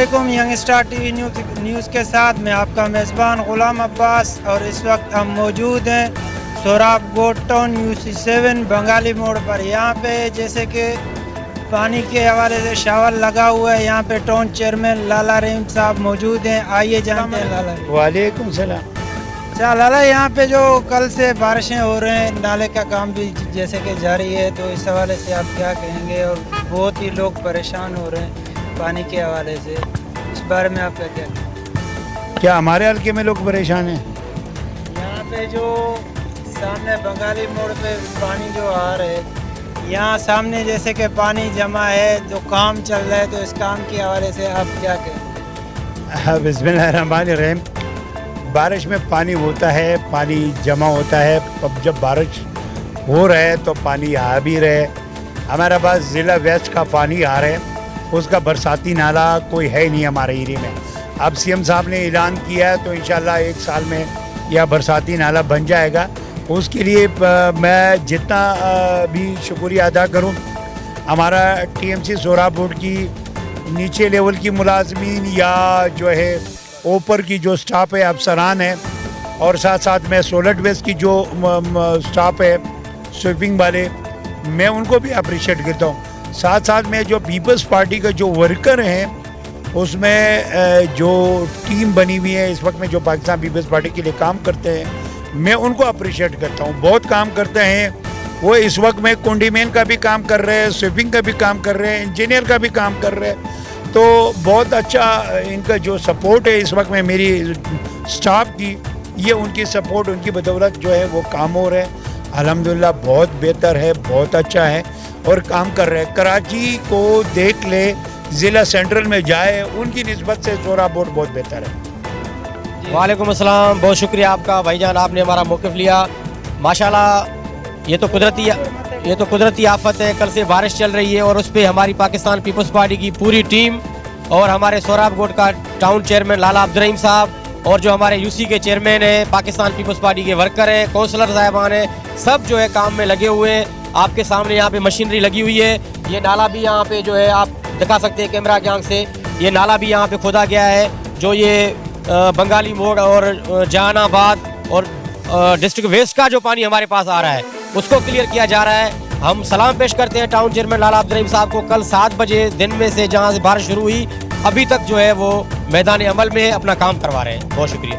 वालेकुम। Young star TV news के साथ मैं आपका मेज़बान ग़ुलाम अब्बास और इस वक्त हम मौजूद हैं सोराब गोट टाउन UC7 बंगाली मोड़ पर। यहाँ पे जैसे कि पानी के हवाले से शावर लगा हुआ है। यहाँ पे टाउन चेयरमैन लाला रहीम साहब मौजूद हैं। आइए जानते हैं लाला। वालेकुम सलाम। अच्छा लाला, यहाँ पे जो कल से बारिशें हो रहे हैं, नाले का काम भी जैसे कि जारी है, तो इस हवाले से आप क्या कहेंगे? और बहुत ही लोग परेशान हो रहे हैं पानी के हवाले से, इस बारे में आपका क्या कहना? क्या हमारे हल्के में लोग परेशान हैं? यहाँ पे जो सामने बंगाली मोड़ पे पानी जो आ रहा है, यहाँ सामने जैसे कि पानी जमा है, जो काम चल रहा है, तो इस काम के हवाले से आप क्या कहें? बिस्मिल्लाहिर्रहमानिर्रहीम। बारिश में पानी होता है, पानी जमा होता है। अब जब बारिश हो रहा है तो पानी आ भी रहे। हमारे पास ज़िला वेस्ट का पानी आ रहा है, उसका बरसाती नाला कोई है नहीं हमारे एरिया में। अब CM साहब ने ऐलान किया है तो इंशाल्लाह 1 साल में यह बरसाती नाला बन जाएगा। उसके लिए मैं जितना भी शुक्रिया अदा करूं, हमारा TMC सोराब बोर्ड की नीचे लेवल की मुलाजमीन या जो है ऊपर की जो स्टाफ है, अफसरान है, और साथ साथ में सोलर वेस्ट की जो स्टाफ है, स्वीपिंग वाले, मैं उनको भी अप्रिशिएट करता हूँ। साथ साथ में जो पीपल्स पार्टी के जो वर्कर हैं, उसमें जो टीम बनी हुई है इस वक्त में, जो पाकिस्तान पीपल्स पार्टी के लिए काम करते हैं, मैं उनको अप्रिशिएट करता हूँ। बहुत काम करते हैं वो। इस वक्त में कुंडीमैन का भी काम कर रहे हैं, स्वीपिंग का भी काम कर रहे हैं, इंजीनियर का भी काम कर रहे हैं। तो बहुत अच्छा इनका जो सपोर्ट है इस वक्त में मेरी स्टाफ की, ये उनकी सपोर्ट, उनकी बदौलत जो है वो काम हो रहे हैं। अल्हम्दुलिल्लाह बहुत बेहतर है, बहुत अच्छा है और काम कर रहे हैं। कराची को देख ले, ज़िला सेंट्रल में जाए, उनकी निस्बत से सोराब बोर्ड बहुत बेहतर है। वालेकुम अस्सलाम। बहुत शुक्रिया आपका भाईजान, आपने हमारा मौक़िफ़ लिया। माशाल्लाह ये तो कुदरती आफत है। कल से बारिश चल रही है और उस पर हमारी पाकिस्तान पीपल्स पार्टी की पूरी टीम और हमारे सोराब गोट का टाउन चेयरमैन लाला अब्दुल रहीम साहब और जो हमारे UC के चेयरमैन हैं, पाकिस्तान पीपल्स पार्टी के वर्कर हैं, कौंसलर साहिबान हैं, सब जो है काम में लगे हुए हैं। आपके सामने यहाँ पे मशीनरी लगी हुई है। ये नाला भी यहाँ पे जो है आप दिखा सकते हैं कैमरा की आंख से, ये नाला भी यहाँ पे खोदा गया है, जो ये बंगाली मोड़ और जहानाबाद और डिस्ट्रिक्ट वेस्ट का जो पानी हमारे पास आ रहा है उसको क्लियर किया जा रहा है। हम सलाम पेश करते हैं टाउन चेयरमैन लाला अब्दुल रहीम साहब को। कल 7 बजे दिन में से जहाँ से बारिश शुरू हुई अभी तक जो है वो मैदान अमल में अपना काम करवा रहे हैं। बहुत शुक्रिया।